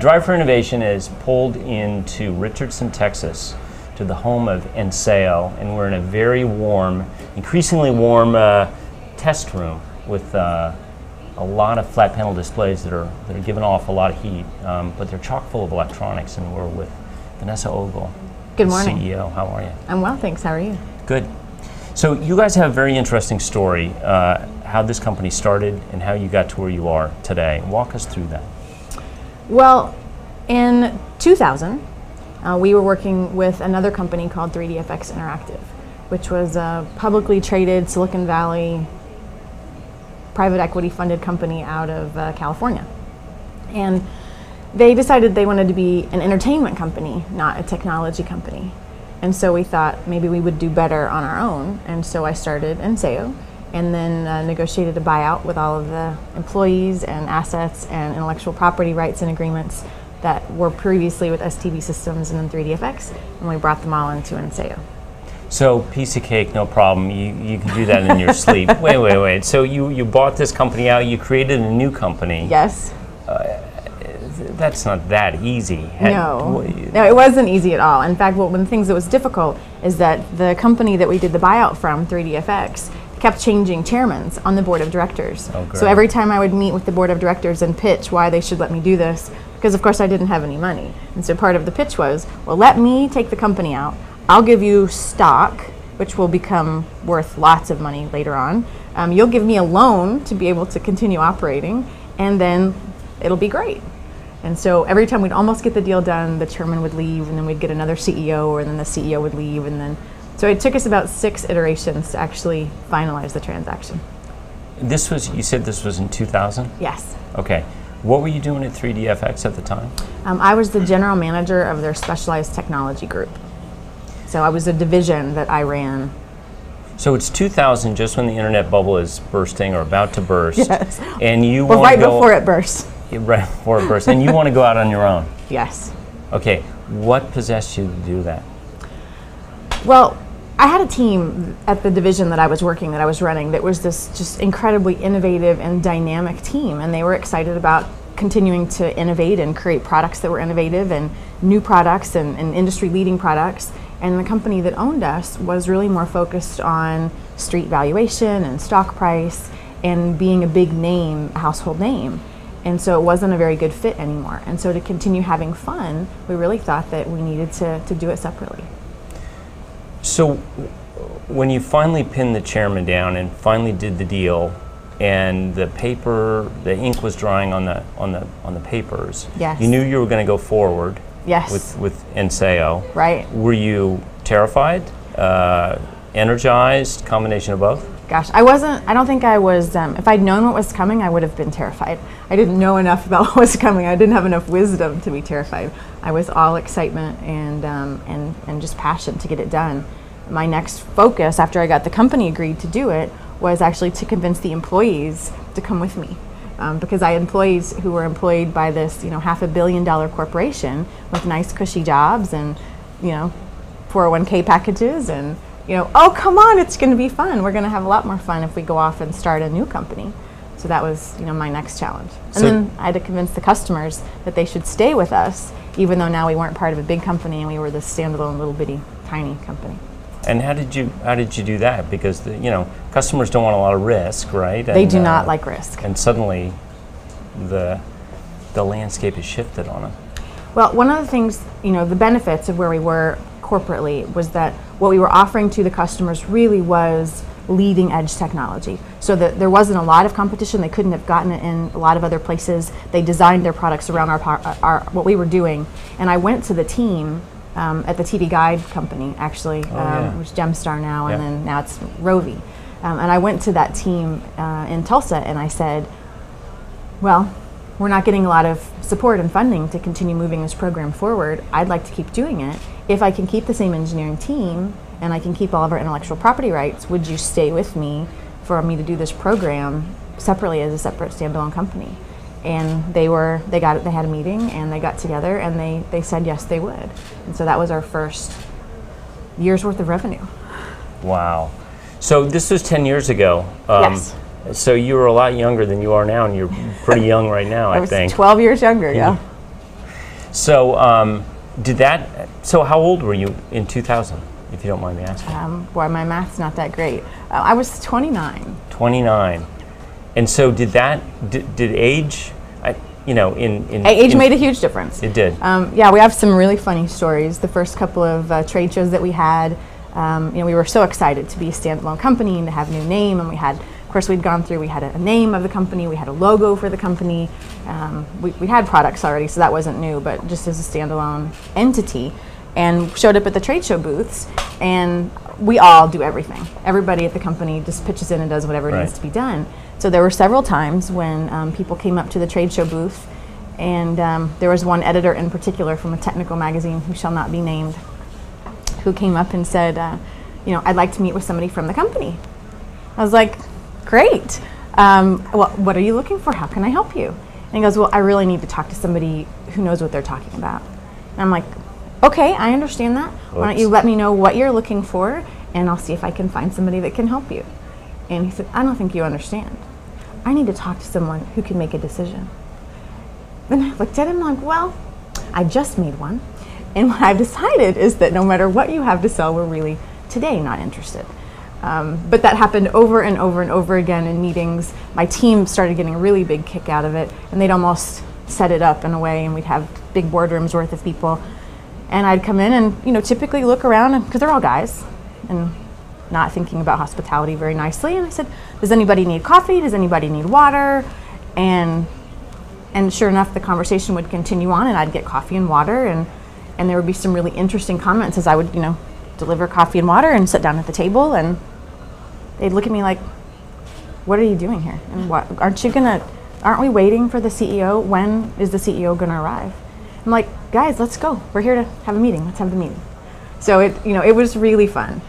Drive for Innovation is pulled into Richardson, Texas, to the home of Enseo, and we're in a very warm, increasingly warm test room with a lot of flat panel displays that are giving off a lot of heat, but they're chock full of electronics, and we're with Vanessa Ogle. Good morning. CEO, how are you? I'm well, thanks. How are you? Good. So you guys have a very interesting story, how this company started and how you got to where you are today. Walk us through that. Well, in 2000, we were working with another company called 3DFX Interactive, which was a publicly traded Silicon Valley private equity funded company out of California. And they decided they wanted to be an entertainment company, not a technology company. And so we thought maybe we would do better on our own. And so I started Enseo and then negotiated a buyout with all of the employees and assets and intellectual property rights and agreements that were previously with STV Systems and then 3DFX, and we brought them all into Enseo. So, piece of cake, no problem. You can do that in your sleep. Wait. So you bought this company out, you created a new company. Yes. That's not that easy. No, it wasn't easy at all. In fact, one of the things that was difficult is that the company that we did the buyout from, 3DFX, kept changing chairmans on the board of directors. Oh, great. So every time I would meet with the board of directors and pitch why they should let me do this, because of course I didn't have any money. And so part of the pitch was, well, let me take the company out. I'll give you stock, which will become worth lots of money later on. You'll give me a loan to be able to continue operating, and then it'll be great. And so every time we'd almost get the deal done, the chairman would leave, and then we'd get another CEO, or then the CEO would leave, and then so it took us about 6 iterations to actually finalize the transaction. This was, you said this was in 2000? Yes. Okay. What were you doing at 3DFX at the time? I was the general manager of their specialized technology group. So I was a division that I ran. So it's 2000, just when the internet bubble is bursting or about to burst. Yes. And you well, want right to go, before it burst. Right before it burst. And you want to go out on your own. Yes. Okay. What possessed you to do that? Well, I had a team at the division that I was running, that was this just incredibly innovative and dynamic team, and they were excited about continuing to innovate and create products that were innovative and new products and industry-leading products. And the company that owned us was really more focused on street valuation and stock price and being a big name, a household name. And so it wasn't a very good fit anymore. And so to continue having fun, we really thought that we needed to do it separately. So when you finally pinned the chairman down and finally did the deal, and the ink was drying on the papers, yes, you knew you were going to go forward. Yes. With Enseo. Right. Were you terrified, energized, combination of both? Gosh, I don't think I was, if I'd known what was coming, I would have been terrified. I didn't know enough about what was coming. I didn't have enough wisdom to be terrified. I was all excitement and just passion to get it done. My next focus, after I got the company agreed to do it, was actually to convince the employees to come with me. Because I had employees who were employed by this, $500 million corporation with nice cushy jobs and, 401k packages and, oh, come on, it's going to be fun. We're going to have a lot more fun if we go off and start a new company. So that was, my next challenge. And then I had to convince the customers that they should stay with us, even though now we weren't part of a big company and we were this standalone little bitty tiny company. And how did you do that? Because customers don't want a lot of risk, right? They do not like risk. And suddenly, the landscape has shifted on them. Well, one of the things, the benefits of where we were corporately was that what we were offering to the customers really was leading edge technology. So that there wasn't a lot of competition. They couldn't have gotten it in a lot of other places. They designed their products around our what we were doing. And I went to the team at the TV Guide company, actually, which is Gemstar now, and then now it's Rovi. And I went to that team in Tulsa, and I said, well, we're not getting a lot of support and funding to continue moving this program forward. I'd like to keep doing it. If I can keep the same engineering team, and I can keep all of our intellectual property rights, would you stay with me for me to do this program separately as a separate standalone company? And they had a meeting and they got together and they said yes, they would. And so that was our first year's worth of revenue. Wow. So this was 10 years ago. Yes. So you were a lot younger than you are now, and you're pretty young right now, I think. I was 12 years younger, yeah. So did that? So how old were you in 2000, if you don't mind me asking? Boy, my math's not that great. I was 29. 29. And so did that? Did age? Age made a huge difference. It did. Yeah, we have some really funny stories. The first couple of trade shows that we had, we were so excited to be a standalone company and to have a new name. And we had, of course, we had a name of the company, we had a logo for the company. We had products already, so that wasn't new, but just as a standalone entity. And showed up at the trade show booths, and we all do everything. Everybody at the company just pitches in and does whatever needs to be done. So there were several times when people came up to the trade show booth, and there was one editor in particular from a technical magazine who shall not be named, who came up and said, I'd like to meet with somebody from the company. I was like, great. Well, what are you looking for? How can I help you? And he goes, well, I really need to talk to somebody who knows what they're talking about. And I'm like, okay, I understand that. Why don't you let me know what you're looking for, and I'll see if I can find somebody that can help you. And he said, I don't think you understand. I need to talk to someone who can make a decision. Then I looked at him like, well, I just made one. And what I've decided is that no matter what you have to sell, we're really today not interested. But that happened over and over and over again in meetings. My team started getting a really big kick out of it, and they'd almost set it up in a way, and we'd have big boardrooms worth of people. And I'd come in and, typically look around, because they're all guys, and not thinking about hospitality very nicely. And I said, does anybody need coffee? Does anybody need water? And sure enough, the conversation would continue on, and I'd get coffee and water, and there would be some really interesting comments as I would, deliver coffee and water and sit down at the table, and they'd look at me like, what are you doing here? And aren't we waiting for the CEO? When is the CEO gonna arrive? I'm like, guys, let's go. We're here to have a meeting. Let's have the meeting. So it was really fun.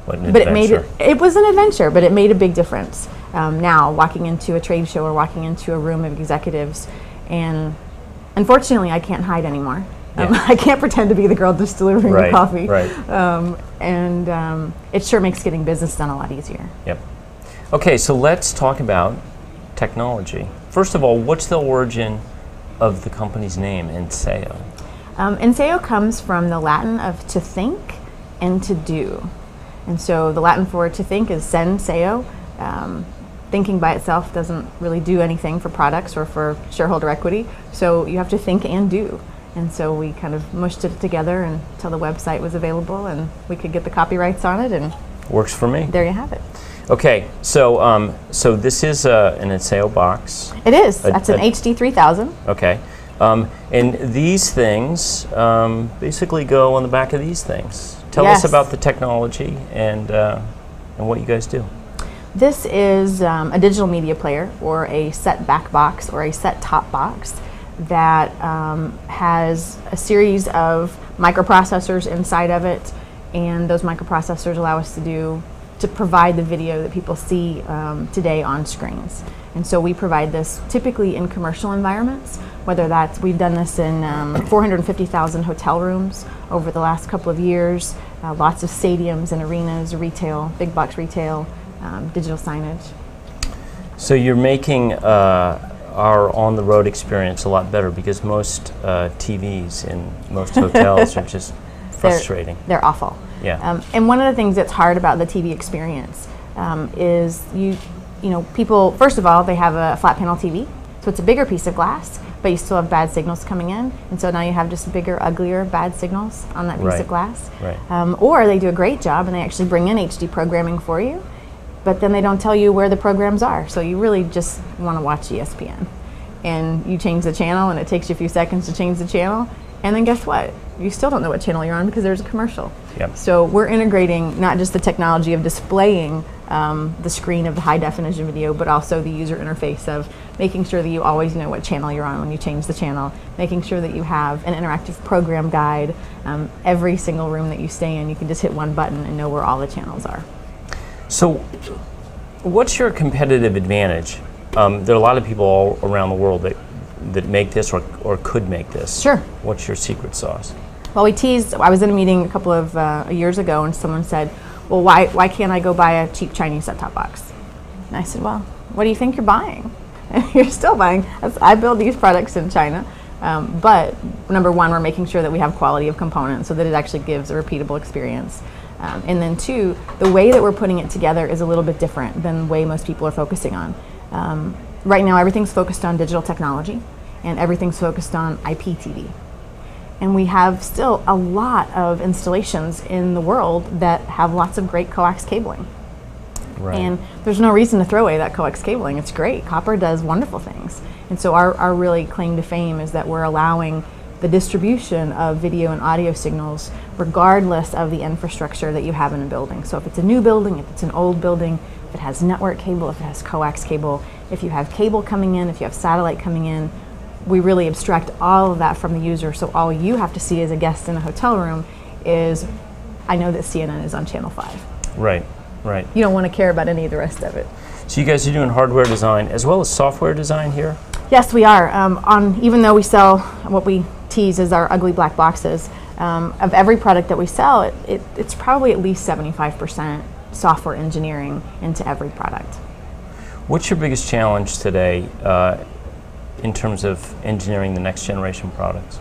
What an adventure. It was an adventure, but it made a big difference. Now, walking into a trade show or walking into a room of executives, and unfortunately, I can't hide anymore. I can't pretend to be the girl just delivering the coffee. Right. It sure makes getting business done a lot easier. Yep. Okay, so let's talk about technology. First of all, what's the origin of the company's name, Enseo? Enseo comes from the Latin of to think and to do. And so the Latin for to think is senseo. Thinking by itself doesn't really do anything for products or for shareholder equity. So you have to think and do. And so we kind of mushed it together until the website was available and we could get the copyrights on it, and works for me. There you have it. Okay, so this is an Enseo box. It is. That's an HD 3000. Okay, and these things basically go on the back of these things. Tell us about the technology and what you guys do. This is a digital media player, or a set back box, or a set top box that has a series of microprocessors inside of it, and those microprocessors allow us to provide the video that people see today on screens. And so we provide this typically in commercial environments, whether that's, we've done this in 450,000 hotel rooms over the last couple of years, lots of stadiums and arenas, retail, big box retail, digital signage. So you're making our on-the-road experience a lot better, because most TVs in most hotels are just frustrating. They're awful. Yeah. And one of the things that's hard about the TV experience is people, first of all, they have a flat panel TV, so it's a bigger piece of glass, but you still have bad signals coming in, and so now you have just bigger, uglier, bad signals on that piece of glass. Right. Or they do a great job and they actually bring in HD programming for you, but then they don't tell you where the programs are, so you really just want to watch ESPN. And you change the channel, and it takes you a few seconds to change the channel, and then guess what? You still don't know what channel you're on because there's a commercial. Yep. So we're integrating not just the technology of displaying the screen of the high definition video, but also the user interface of making sure that you always know what channel you're on when you change the channel, making sure that you have an interactive program guide. Every single room that you stay in, you can just hit one button and know where all the channels are. So what's your competitive advantage? There are a lot of people all around the world that make this or could make this. Sure. What's your secret sauce? Well, we teased, I was in a meeting a couple of years ago, and someone said, well, why can't I go buy a cheap Chinese set-top box? And I said, well, what do you think you're buying? And you're still buying. I build these products in China. But number one, we're making sure that we have quality of components so that it actually gives a repeatable experience. And then two, the way that we're putting it together is a little bit different than the way most people are focusing on. Right now, everything's focused on digital technology, and everything's focused on IPTV. And we have still a lot of installations in the world that have lots of great coax cabling. Right. And there's no reason to throw away that coax cabling. It's great. Copper does wonderful things. And so our really claim to fame is that we're allowing the distribution of video and audio signals regardless of the infrastructure that you have in a building. So if it's a new building, if it's an old building, if it has network cable, if it has coax cable, if you have cable coming in, if you have satellite coming in, we really abstract all of that from the user. So all you have to see as a guest in a hotel room is, I know that CNN is on channel 5. Right, right. You don't want to care about any of the rest of it. So you guys are doing hardware design as well as software design here? Yes, we are. Even though we sell what we tease as our ugly black boxes, of every product that we sell, it's probably at least 75% software engineering into every product. What's your biggest challenge today in terms of engineering the next generation products?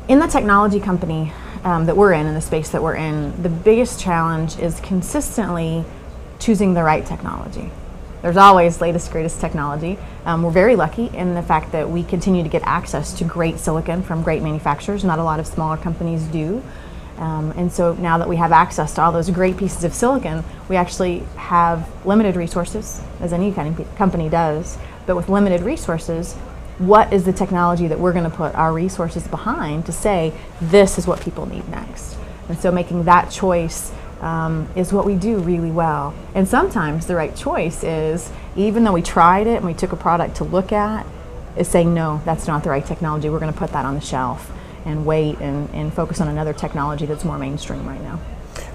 In the technology company that we're in the space that we're in, the biggest challenge is consistently choosing the right technology. There's always latest, greatest technology. We're very lucky in the fact that we continue to get access to great silicon from great manufacturers. Not a lot of smaller companies do. And so now that we have access to all those great pieces of silicon, we actually have limited resources, as any kind of company does. But with limited resources, what is the technology that we're going to put our resources behind to say, this is what people need next? And so making that choice is what we do really well. And sometimes the right choice is, even though we tried it and we took a product to look at, is saying, no, that's not the right technology. We're going to put that on the shelf and wait and focus on another technology that's more mainstream right now.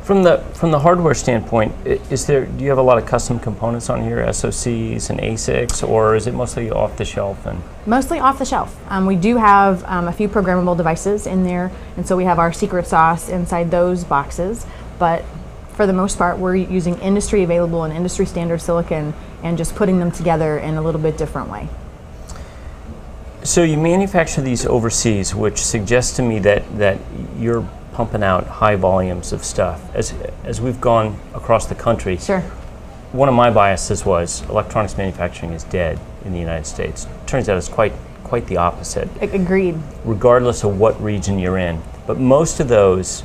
From the hardware standpoint, do you have a lot of custom components on here, SoCs and ASICs, or is it mostly off the shelf? Mostly off the shelf. We do have a few programmable devices in there, and so we have our secret sauce inside those boxes. But for the most part, we're using industry available and industry standard silicon and just putting them together in a little bit different way. So you manufacture these overseas, which suggests to me that you're pumping out high volumes of stuff. As we've gone across the country, sure. One of my biases was electronics manufacturing is dead in the United States. Turns out it's quite the opposite. Agreed. Regardless of what region you're in. But most of those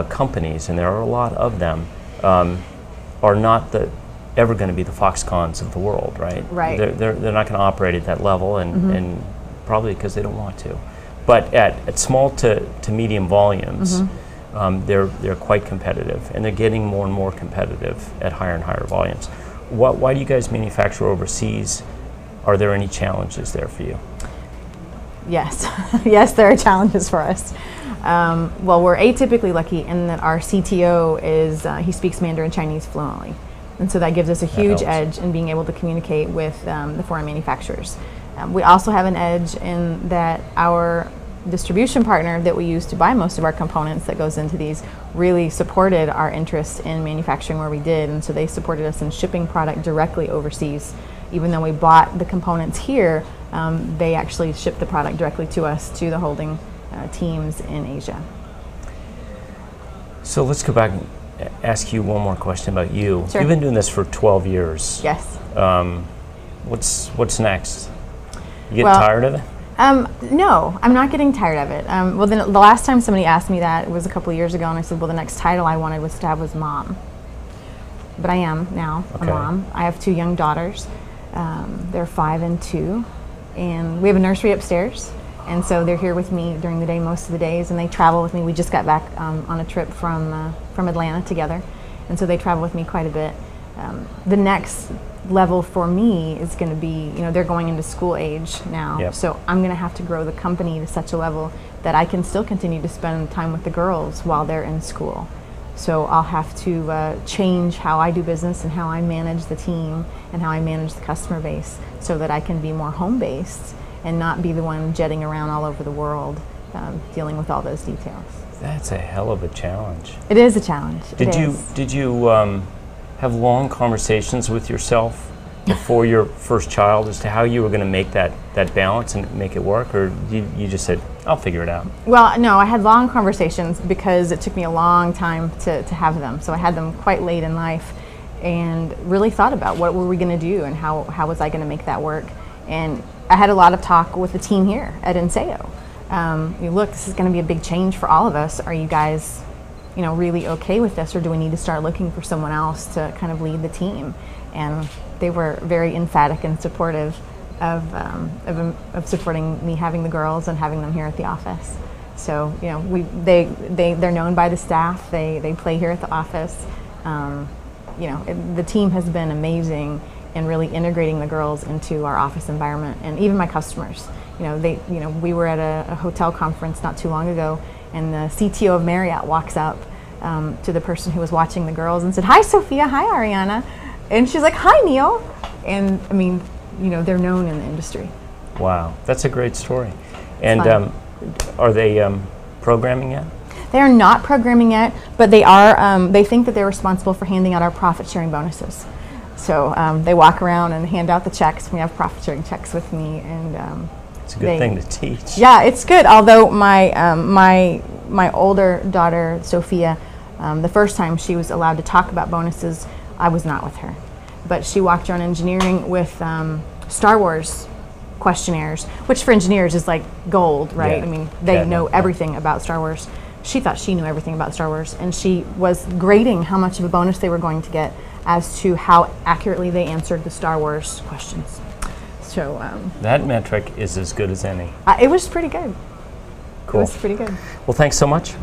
companies, and there are a lot of them, are not ever going to be the Foxcons of the world, right? Right. They're not going to operate at that level, and probably because they don't want to. But at small to medium volumes, they're quite competitive, and they're getting more and more competitive at higher and higher volumes. Why do you guys manufacture overseas? Are there any challenges there for you? Yes, yes, there are challenges for us. Well, we're atypically lucky in that our CTO he speaks Mandarin Chinese fluently. And so that gives us a huge edge in being able to communicate with the foreign manufacturers. We also have an edge in that our distribution partner that we use to buy most of our components that goes into these really supported our interest in manufacturing where we did, and so they supported us in shipping product directly overseas. Even though we bought the components here, they actually shipped the product directly to us, to the holding teams in Asia. So let's go back and ask you one more question about you. Sure. You've been doing this for 12 years. Yes. What's next? You get tired of it? No, I'm not getting tired of it. Well, the last time somebody asked me that, it was a couple of years ago, and I said, well, the next title I wanted to have was mom. But I am now a mom. I have 2 young daughters. They're 5 and 2, and we have a nursery upstairs, and so they're here with me during the day most of the days, and they travel with me. We just got back on a trip from Atlanta together, and so they travel with me quite a bit. The next level for me is going to be, they're going into school age now, so I'm going to have to grow the company to such a level that I can still continue to spend time with the girls while they're in school. So I'll have to change how I do business and how I manage the team and how I manage the customer base so that I can be more home-based and not be the one jetting around all over the world dealing with all those details. That's a hell of a challenge. It is a challenge. Did you have long conversations with yourself before your first child as to how you were going to make that balance and make it work, or you just said, I'll figure it out? Well, no, I had long conversations because it took me a long time to have them. So I had them quite late in life and really thought about what were we going to do and how was I going to make that work. And I had a lot of talk with the team here at Enseo. Look, this is going to be a big change for all of us. Are you guys, really okay with this, or do we need to start looking for someone else to kind of lead the team? And they were very emphatic and supportive of supporting me having the girls and having them here at the office. So they're known by the staff. They play here at the office. The team has been amazing in really integrating the girls into our office environment, and even my customers. We were at a hotel conference not too long ago, and the CTO of Marriott walks up to the person who was watching the girls and said, "Hi, Sophia. Hi, Ariana." And she's like, "Hi, Neil." And I mean, they're known in the industry. Wow, that's a great story. And are they programming yet? They are not programming yet, but they are. They think that they're responsible for handing out our profit-sharing bonuses. So they walk around and hand out the checks. We have profit-sharing checks with me, and it's a good thing to teach. Yeah, it's good. Although my older daughter Sophia, the first time she was allowed to talk about bonuses, I was not with her, but she walked around engineering with Star Wars questionnaires, which for engineers is like gold, right? Yeah. I mean, they know everything about Star Wars. She thought she knew everything about Star Wars, and she was grading how much of a bonus they were going to get as to how accurately they answered the Star Wars questions. So that metric is as good as any. It was pretty good. Cool. It was pretty good. Well, thanks so much.